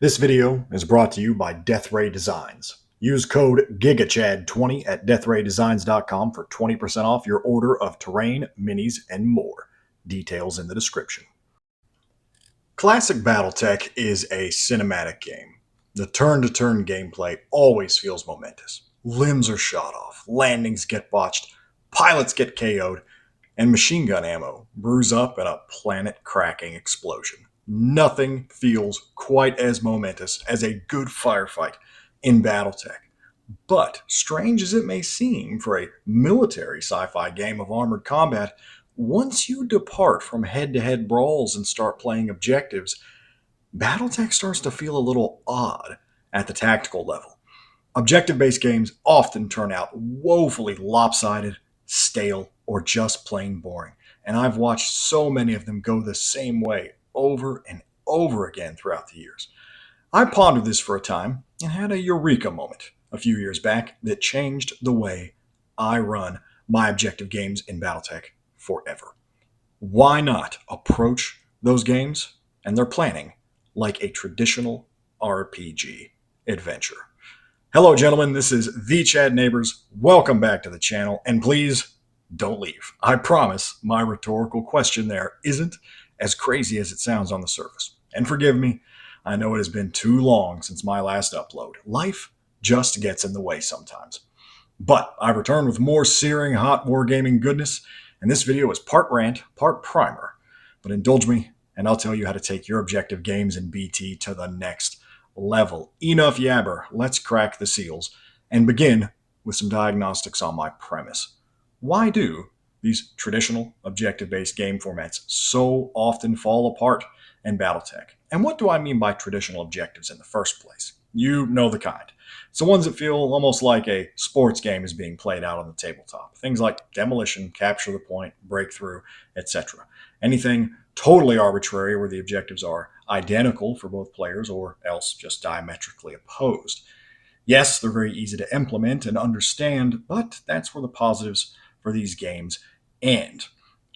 This video is brought to you by DeathRay Designs. Use code GIGACHAD20 at deathraydesigns.com for 20% off your order of terrain, minis, and more. Details in the description. Classic BattleTech is a cinematic game. The turn-to-turn gameplay always feels momentous. Limbs are shot off, landings get botched, pilots get KO'd, and machine gun ammo brews up in a planet-cracking explosion. Nothing feels quite as momentous as a good firefight in BattleTech. But strange as it may seem for a military sci-fi game of armored combat, once you depart from head-to-head brawls and start playing objectives, BattleTech starts to feel a little odd at the tactical level. Objective-based games often turn out woefully lopsided, stale, or just plain boring, and I've watched so many of them go the same way over and over again throughout the years. I pondered this for a time and had a eureka moment a few years back that changed the way I run my objective games in BattleTech forever. Why not approach those games and their planning like a traditional RPG adventure? Hello, gentlemen. This is the Chad Neighbors. Welcome back to the channel, and please don't leave. I promise my rhetorical question there isn't as crazy as it sounds on the surface. And forgive me, I know it has been too long since my last upload. Life just gets in the way sometimes. But I return with more searing hot wargaming goodness, and this video is part rant, part primer. But indulge me, and I'll tell you how to take your objective games in BT to the next level. Enough yabber, let's crack the seals, and begin with some diagnostics on my premise. Why do these traditional objective-based game formats so often fall apart in BattleTech? And what do I mean by traditional objectives in the first place? You know the kind. It's the ones that feel almost like a sports game is being played out on the tabletop. Things like demolition, capture the point, breakthrough, etc. Anything totally arbitrary where the objectives are identical for both players or else just diametrically opposed. Yes, they're very easy to implement and understand, but that's where the positives for these games end.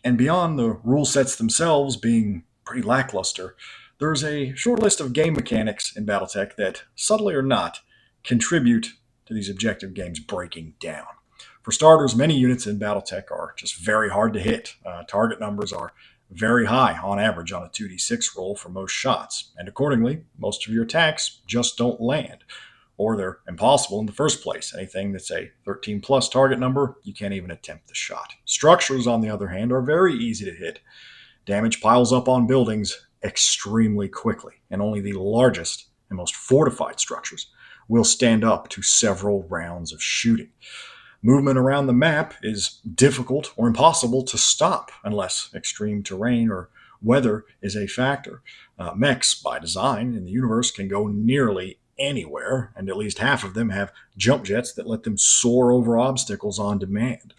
And beyond the rule sets themselves being pretty lackluster, there's a short list of game mechanics in BattleTech that, subtly or not, contribute to these objective games breaking down. For starters, many units in BattleTech are just very hard to hit. Target numbers are very high on average on a 2d6 roll for most shots, and accordingly, most of your attacks just don't land, or they're impossible in the first place. Anything that's a 13 plus target number, you can't even attempt the shot. Structures, on the other hand, are very easy to hit. Damage piles up on buildings extremely quickly, and only the largest and most fortified structures will stand up to several rounds of shooting. Movement around the map is difficult or impossible to stop unless extreme terrain or weather is a factor. Mechs, by design in the universe, can go nearly anywhere, and at least half of them have jump jets that let them soar over obstacles on demand.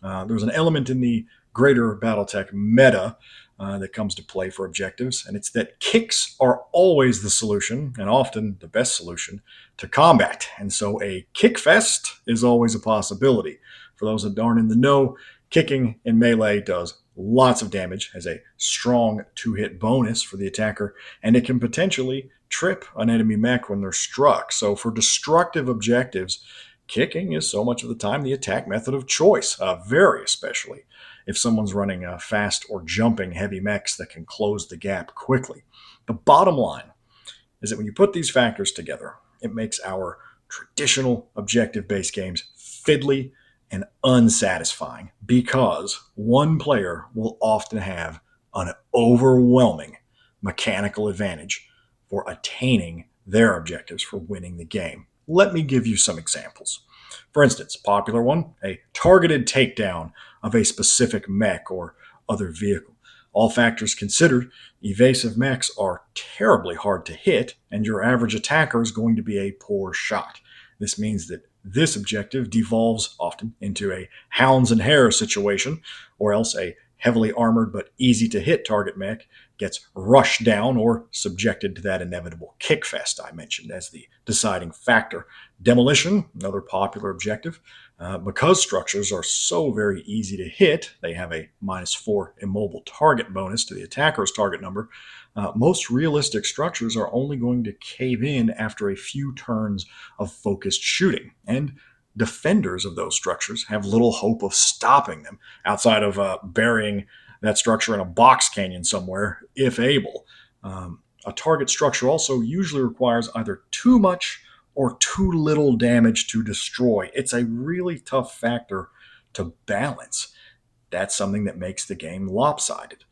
There's an element in the greater BattleTech meta that comes to play for objectives, and it's that kicks are always the solution, and often the best solution, to combat. And so a kick fest is always a possibility. For those that aren't in the know, kicking in melee does lots of damage, has a strong 2-hit bonus for the attacker, and it can potentially trip an enemy mech when they're struck. So for destructive objectives, kicking is so much of the time the attack method of choice, very especially if someone's running fast or jumping heavy mechs that can close the gap quickly. The bottom line is that when you put these factors together, it makes our traditional objective-based games fiddly and unsatisfying because one player will often have an overwhelming mechanical advantage for attaining their objectives for winning the game. Let me give you some examples. For instance, popular one, a targeted takedown of a specific mech or other vehicle. All factors considered, evasive mechs are terribly hard to hit, and your average attacker is going to be a poor shot. This means that this objective devolves often into a hounds and hares situation, or else a heavily armored but easy to hit target mech gets rushed down or subjected to that inevitable kickfest I mentioned as the deciding factor. Demolition, another popular objective. Because structures are so very easy to hit, they have a -4 immobile target bonus to the attacker's target number. Most realistic structures are only going to cave in after a few turns of focused shooting, and defenders of those structures have little hope of stopping them outside of burying that structure in a box canyon somewhere, if able. A target structure also usually requires either too much or too little damage to destroy. It's a really tough factor to balance. That's something that makes the game lopsided.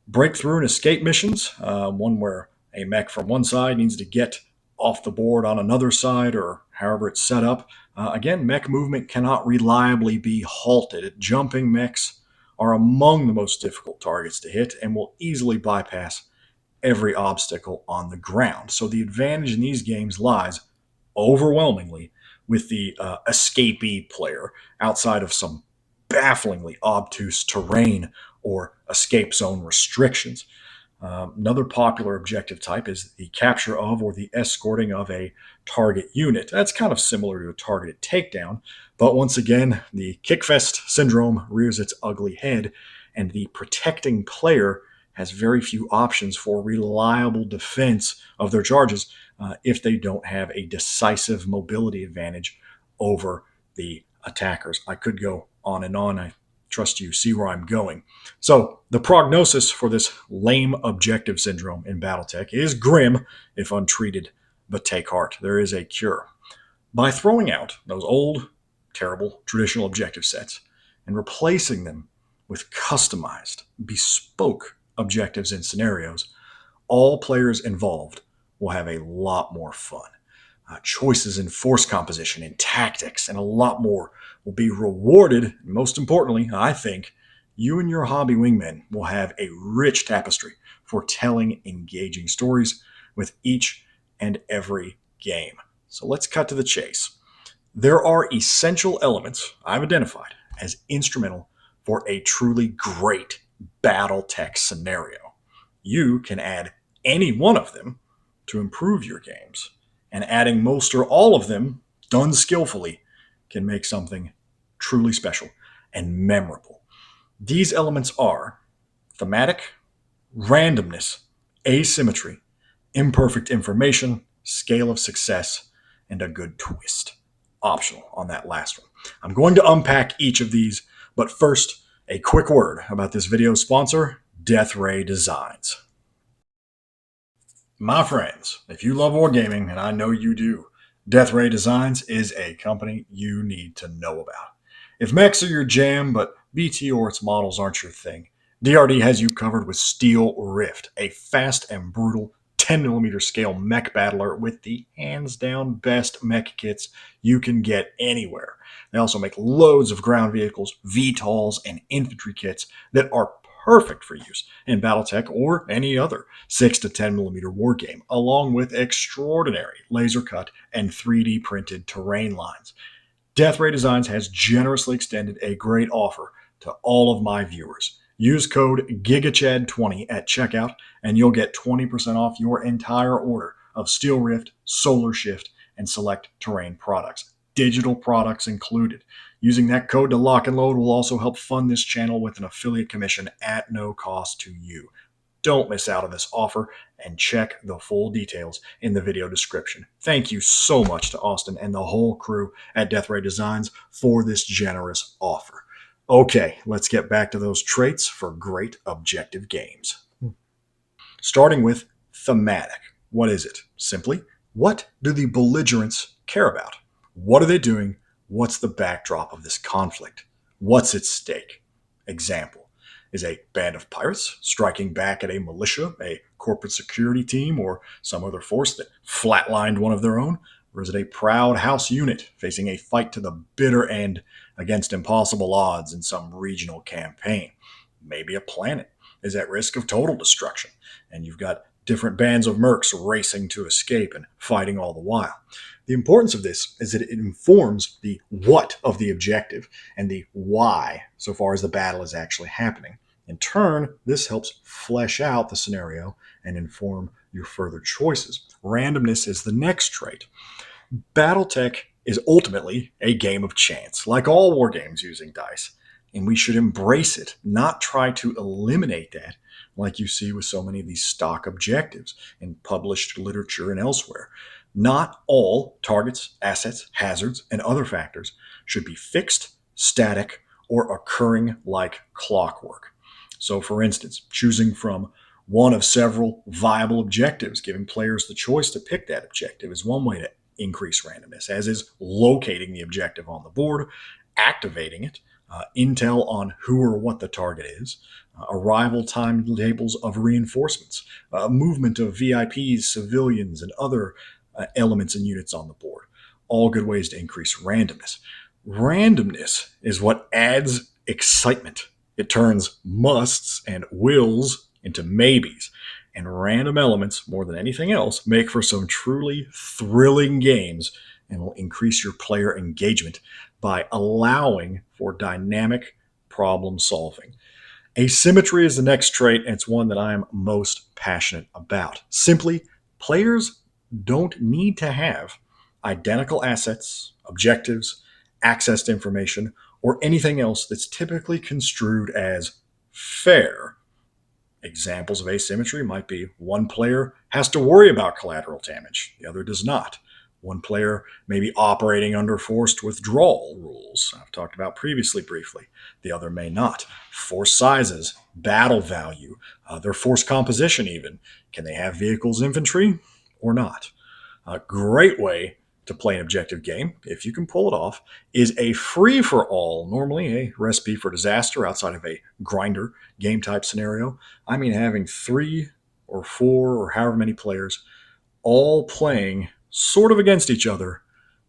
Breakthrough and escape missions, one where a mech from one side needs to get off the board on another side, or however it's set up. Again, mech movement cannot reliably be halted. Jumping mechs are among the most difficult targets to hit and will easily bypass every obstacle on the ground. So the advantage in these games lies overwhelmingly with the escapee player outside of some bafflingly obtuse terrain or escape zone restrictions. Another popular objective type is the capture of or the escorting of a target unit. That's kind of similar to a targeted takedown, but once again, the kickfest syndrome rears its ugly head, and the protecting player has very few options for reliable defense of their charges if they don't have a decisive mobility advantage over the attackers. I could go on and on. I trust you see where I'm going. So the prognosis for this lame objective syndrome in BattleTech is grim if untreated, but take heart. There is a cure. By throwing out those old, terrible, traditional objective sets and replacing them with customized, bespoke objectives and scenarios, all players involved will have a lot more fun. Choices in force composition and tactics and a lot more will be rewarded. And most importantly, I think you and your hobby wingmen will have a rich tapestry for telling engaging stories with each and every game. So let's cut to the chase. There are essential elements I've identified as instrumental for a truly great BattleTech scenario. You can add any one of them to improve your games, and adding most or all of them, done skillfully, can make something truly special and memorable. These elements are thematic, randomness, asymmetry, imperfect information, scale of success, and a good twist. Optional on that last one. I'm going to unpack each of these, but first, a quick word about this video's sponsor, Death Ray Designs. My friends, if you love wargaming, and I know you do, Death Ray Designs is a company you need to know about. If mechs are your jam, but BT or its models aren't your thing, DRD has you covered with Steel Rift, a fast and brutal 10mm scale mech battler with the hands-down best mech kits you can get anywhere. They also make loads of ground vehicles, VTOLs, and infantry kits that are perfect for use in BattleTech or any other 6 to 10mm war game, along with extraordinary laser cut and 3D printed terrain lines. Death Ray Designs has generously extended a great offer to all of my viewers. Use code GIGACHAD20 at checkout and you'll get 20% off your entire order of Steel Rift, Solar Shift, and select terrain products. Digital products included. Using that code to lock and load will also help fund this channel with an affiliate commission at no cost to you. Don't miss out on this offer and check the full details in the video description. Thank you so much to Austin and the whole crew at Death Ray Designs for this generous offer. Okay, let's get back to those traits for great objective games. Starting with thematic. What is it? Simply, what do the belligerents care about? What are they doing? What's the backdrop of this conflict? What's at stake? Example. Is a band of pirates striking back at a militia, a corporate security team, or some other force that flatlined one of their own? Or is it a proud house unit facing a fight to the bitter end against impossible odds in some regional campaign? Maybe a planet is at risk of total destruction, and you've got different bands of mercs racing to escape and fighting all the while. The importance of this is that it informs the what of the objective and the why so far as the battle is actually happening. In turn, this helps flesh out the scenario and inform your further choices. Randomness is the next trait. BattleTech is ultimately a game of chance, like all war games using dice. And we should embrace it, not try to eliminate that like you see with so many of these stock objectives in published literature and elsewhere. Not all targets, assets, hazards, and other factors should be fixed, static, or occurring like clockwork. So, for instance, choosing from one of several viable objectives, giving players the choice to pick that objective, is one way to increase randomness, as is locating the objective on the board, activating it, intel on who or what the target is, arrival timetables of reinforcements, movement of VIPs, civilians, and other elements and units on the board. All good ways to increase randomness. Randomness is what adds excitement. It turns musts and wills into maybes. And random elements, more than anything else, make for some truly thrilling games and will increase your player engagement by allowing for dynamic problem solving. Asymmetry is the next trait, and it's one that I am most passionate about. Simply, players don't need to have identical assets, objectives, access to information, or anything else that's typically construed as fair. Examples of asymmetry might be one player has to worry about collateral damage, the other does not. One player may be operating under forced withdrawal rules, I've talked about previously briefly. The other may not. Force sizes, battle value, their force composition even. Can they have vehicles, infantry, or not? A great way to play an objective game, if you can pull it off, is a free-for-all, normally a recipe for disaster outside of a grinder game type scenario. I mean having 3 or 4 or however many players all playing sort of against each other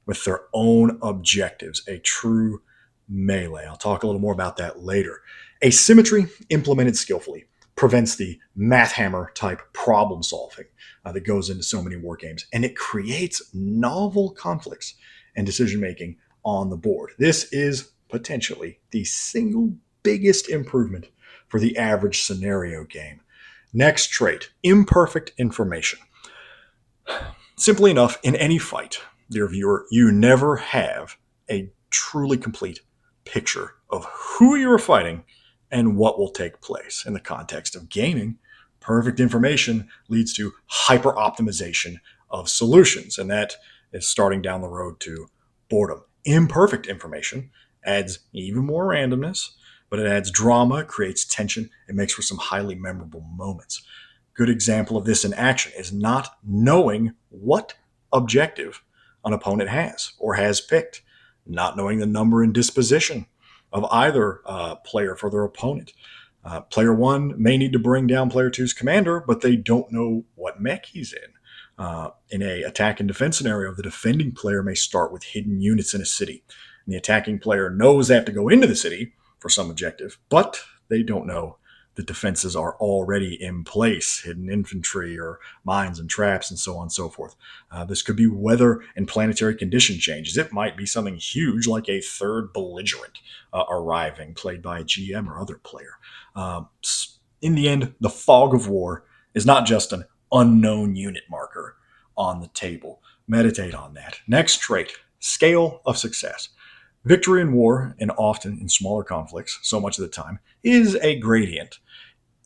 with their own objectives, a true melee. I'll talk a little more about that later. Asymmetry, implemented skillfully, prevents the math hammer type problem solving that goes into so many war games, and it creates novel conflicts and decision making on the board. This is potentially the single biggest improvement for the average scenario game. Next trait, imperfect information. Simply enough, in any fight, dear viewer, you never have a truly complete picture of who you're fighting and what will take place. In the context of gaming, perfect information leads to hyper optimization of solutions, and that is starting down the road to boredom. Imperfect information adds even more randomness, but it adds drama, creates tension, and makes for some highly memorable moments. Good example of this in action is not knowing what objective an opponent has or has picked, not knowing the number and disposition of either player for their opponent. Player 1 may need to bring down player 2's commander, but they don't know what mech he's in. In a attack and defense scenario, the defending player may start with hidden units in a city. And the attacking player knows they have to go into the city for some objective, but they don't know the defenses are already in place, hidden infantry or mines and traps and so on and so forth. This could be weather and planetary condition changes. It might be something huge like a third belligerent arriving, played by a GM or other player. In the end, the fog of war is not just an unknown unit marker on the table. Meditate on that. Next trait, scale of success. Victory in war, and often in smaller conflicts, so much of the time, is a gradient.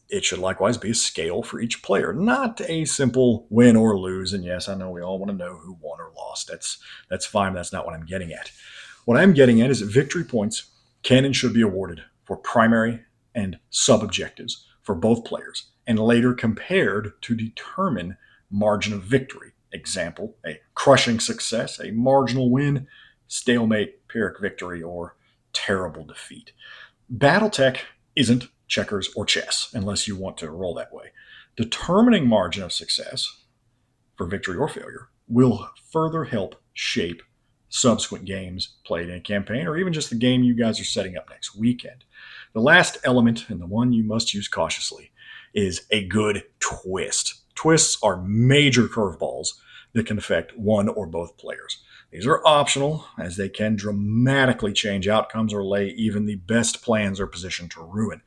It should likewise be a scale for each player, not a simple win or lose. And yes, I know we all want to know who won or lost. That's fine. That's not what I'm getting at. What I'm getting at is that victory points can and should be awarded for primary and sub-objectives for both players, and later compared to determine margin of victory. Example, a crushing success, a marginal win, stalemate, Pyrrhic victory, or terrible defeat. BattleTech isn't checkers or chess, unless you want to roll that way. Determining margin of success for victory or failure will further help shape subsequent games played in a campaign, or even just the game you guys are setting up next weekend. The last element, and the one you must use cautiously, is a good twist. Twists are major curveballs that can affect one or both players. These are optional, as they can dramatically change outcomes or lay even the best plans or position to ruin.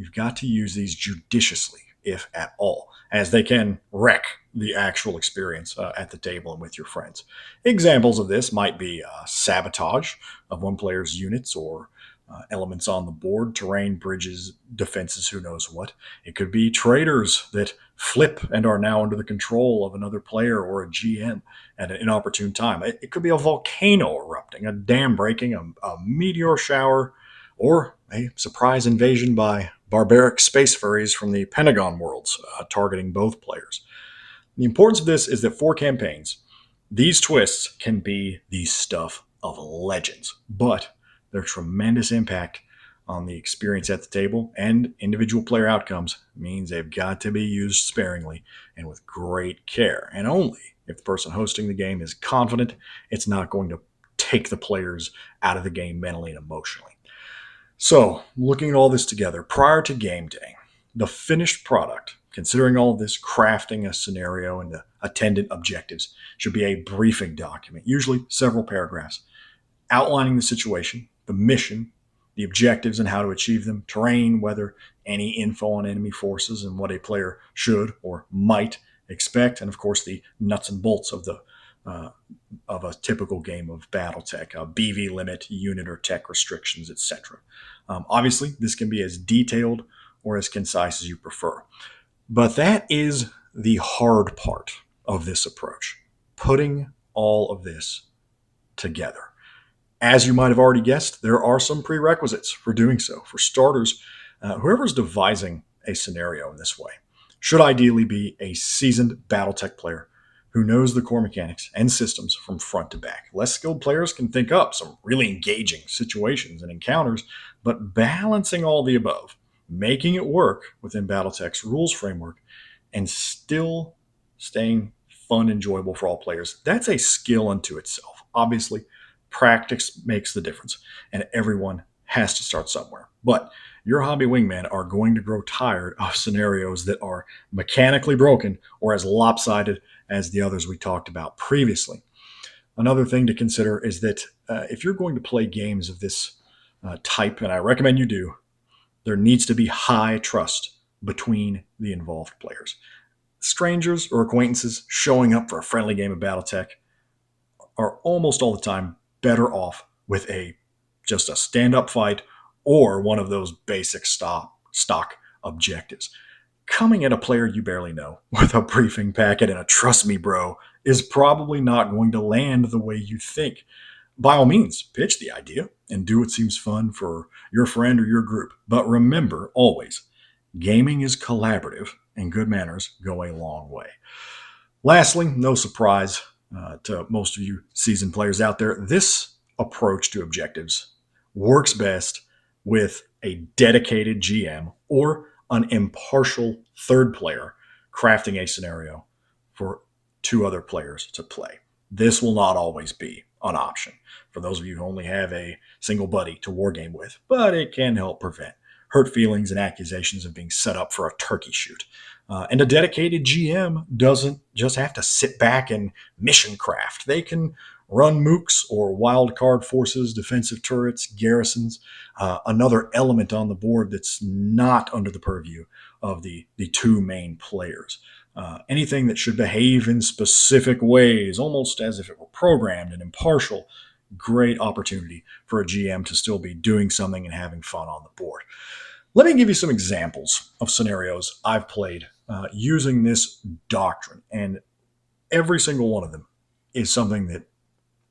you've got to use these judiciously, if at all, as they can wreck the actual experience at the table and with your friends. Examples of this might be sabotage of one player's units or elements on the board, terrain, bridges, defenses, who knows what. It could be traders that flip and are now under the control of another player or a GM at an inopportune time. It could be a volcano erupting, a dam breaking, a meteor shower, or a surprise invasion by barbaric space furries from the Pentagon worlds, targeting both players. The importance of this is that for campaigns, these twists can be the stuff of legends, but their tremendous impact on the experience at the table and individual player outcomes means they've got to be used sparingly and with great care, and only if the person hosting the game is confident it's not going to take the players out of the game mentally and emotionally. So, looking at all this together, prior to game day, the finished product, considering all of this, crafting a scenario and the attendant objectives, should be a briefing document, usually several paragraphs, outlining the situation, the mission, the objectives and how to achieve them, terrain, weather, any info on enemy forces and what a player should or might expect, and of course the nuts and bolts of a typical game of BattleTech, a BV limit, unit or tech restrictions, etc. Obviously, this can be as detailed or as concise as you prefer. But that is the hard part of this approach, putting all of this together. As you might have already guessed, there are some prerequisites for doing so. For starters, whoever's devising a scenario in this way should ideally be a seasoned BattleTech player who knows the core mechanics and systems from front to back. Less skilled players can think up some really engaging situations and encounters, but balancing all the above, making it work within BattleTech's rules framework, and still staying fun, enjoyable for all players, that's a skill unto itself. Obviously, practice makes the difference, and everyone has to start somewhere. But your hobby wingmen are going to grow tired of scenarios that are mechanically broken or as lopsided as the others we talked about previously. Another thing to consider is that if you're going to play games of this type, and I recommend you do, there needs to be high trust between the involved players. Strangers or acquaintances showing up for a friendly game of BattleTech are almost all the time better off with just a stand-up fight or one of those basic stock objectives. Coming at a player you barely know with a briefing packet and a trust me bro is probably not going to land the way you think. By all means, pitch the idea and do what seems fun for your friend or your group. But remember, always, gaming is collaborative and good manners go a long way. Lastly, no surprise to most of you seasoned players out there, this approach to objectives works best with a dedicated GM or an impartial third player crafting a scenario for two other players to play. This will not always be an option for those of you who only have a single buddy to wargame with, but it can help prevent hurt feelings and accusations of being set up for a turkey shoot. And a dedicated GM doesn't just have to sit back and mission craft. They can run mooks or wild card forces, defensive turrets, garrisons, another element on the board that's not under the purview of the two main players. Anything that should behave in specific ways, almost as if it were programmed and impartial. Great opportunity for a GM to still be doing something and having fun on the board. Let me give you some examples of scenarios I've played using this doctrine, and every single one of them is something that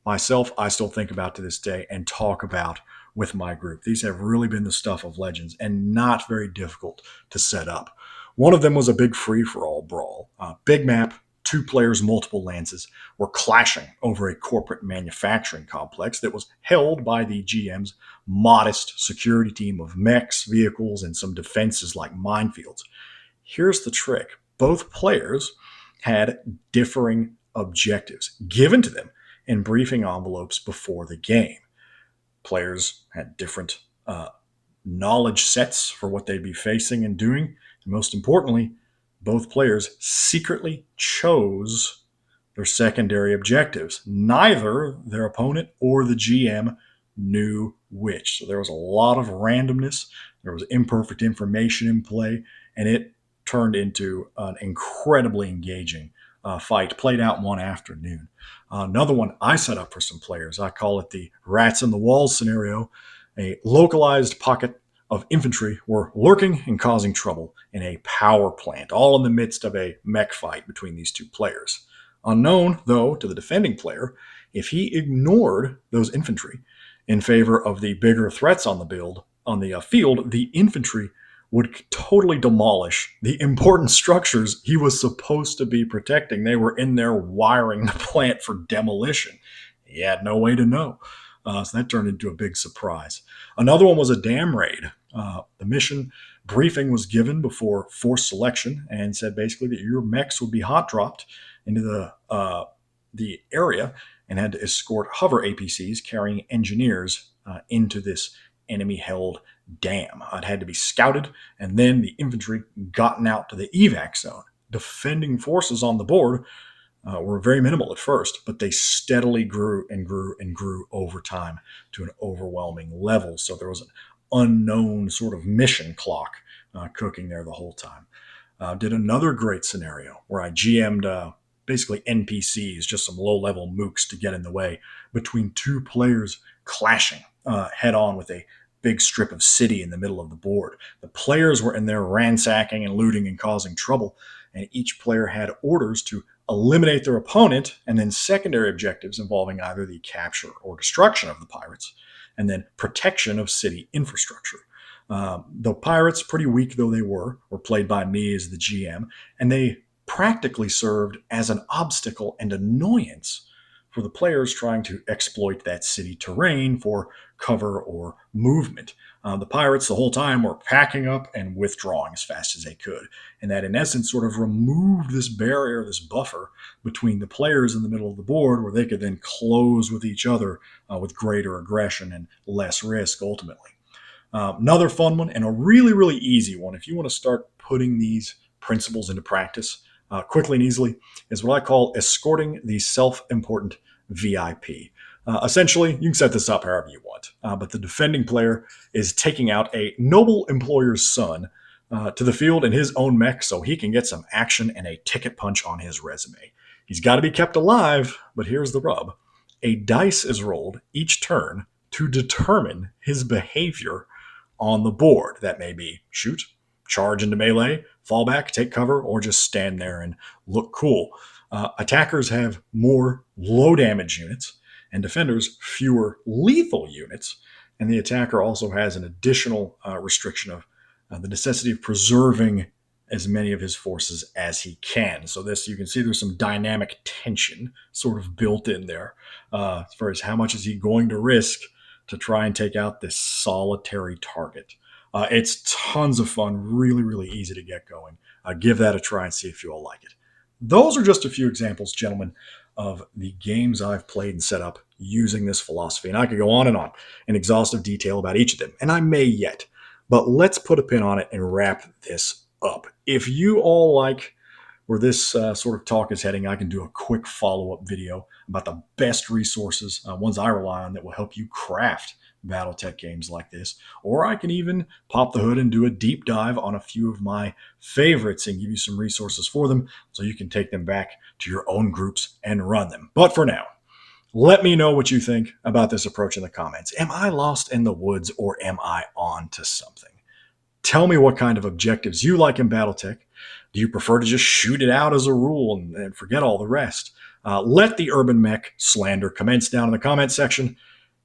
I still think about to this day and talk about with my group. These have really been the stuff of legends and not very difficult to set up. One of them was a big free-for-all brawl. Big map, 2 players, multiple lances were clashing over a corporate manufacturing complex that was held by the GM's modest security team of mechs, vehicles, and some defenses like minefields. Here's the trick. Both players had differing objectives given to them in briefing envelopes before the game. Players had different knowledge sets for what they'd be facing and doing. And most importantly, both players secretly chose their secondary objectives. Neither their opponent or the GM knew which. So there was a lot of randomness. There was imperfect information in play, and it turned into an incredibly engaging fight played out in one afternoon. Another one I set up for some players. I call it the rats in the walls scenario. A localized pocket of infantry were lurking and causing trouble in a power plant, all in the midst of a mech fight between these two players. Unknown, though, to the defending player, if he ignored those infantry in favor of the bigger threats on the field, the infantry would totally demolish the important structures he was supposed to be protecting. They were in there wiring the plant for demolition. He had no way to know. So that turned into a big surprise. Another one was a dam raid. The mission briefing was given before force selection and said basically that your mechs would be hot dropped into the area and had to escort hover APCs carrying engineers into this enemy-held dam. It had to be scouted, and then the infantry gotten out to the evac zone. Defending forces on the board were very minimal at first, but they steadily grew and grew and grew over time to an overwhelming level. So there was an unknown sort of mission clock cooking there the whole time. Did another great scenario where I GM'd basically NPCs, just some low-level mooks to get in the way, between two players clashing head-on with a big strip of city in the middle of the board. The players were in there ransacking and looting and causing trouble, and each player had orders to eliminate their opponent, and then secondary objectives involving either the capture or destruction of the pirates, and then protection of city infrastructure. The pirates, pretty weak though they were played by me as the GM, and they practically served as an obstacle and annoyance for the players trying to exploit that city terrain for cover or movement. The pirates the whole time were packing up and withdrawing as fast as they could. And that in essence sort of removed this barrier, this buffer between the players in the middle of the board where they could then close with each other with greater aggression and less risk ultimately. Another fun one and a really, really easy one, if you want to start putting these principles into practice quickly and easily, is what I call escorting the self-important VIP. Essentially, you can set this up however you want, but the defending player is taking out a noble employer's son to the field in his own mech so he can get some action and a ticket punch on his resume. He's got to be kept alive, but here's the rub. A dice is rolled each turn to determine his behavior on the board. That may be shoot, charge into melee, fall back, take cover, or just stand there and look cool. Attackers have more low damage units, and defenders fewer lethal units. And the attacker also has an additional restriction of the necessity of preserving as many of his forces as he can. So this, you can see there's some dynamic tension sort of built in there as far as how much is he going to risk to try and take out this solitary target. It's tons of fun, really, really easy to get going. Give that a try and see if you'll like it. Those are just a few examples, gentlemen, of the games I've played and set up using this philosophy. And I could go on in exhaustive detail about each of them, and I may yet. But let's put a pin on it and wrap this up. If you all like where this sort of talk is heading, I can do a quick follow-up video about the best resources, ones I rely on that will help you craft BattleTech games like this. Or I can even pop the hood and do a deep dive on a few of my favorites and give you some resources for them so you can take them back to your own groups and run them. But for now, let me know what you think about this approach in the comments. Am I lost in the woods or am I on to something? Tell me what kind of objectives you like in BattleTech. Do you prefer to just shoot it out as a rule and forget all the rest? Let the urban mech slander commence down in the comment section.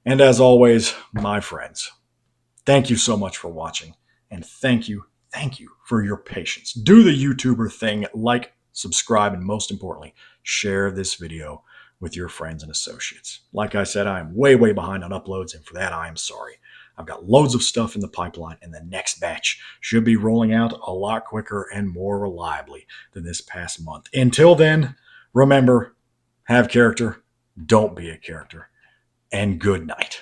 And as always, my friends, thank you so much for watching. And thank you for your patience. Do the YouTuber thing, like, subscribe, and most importantly, share this video with your friends and associates. Like I said, I am way behind on uploads, and for that, I am sorry. I've got loads of stuff in the pipeline, and the next batch should be rolling out a lot quicker and more reliably than this past month. Until then, remember, have character, don't be a character, and good night.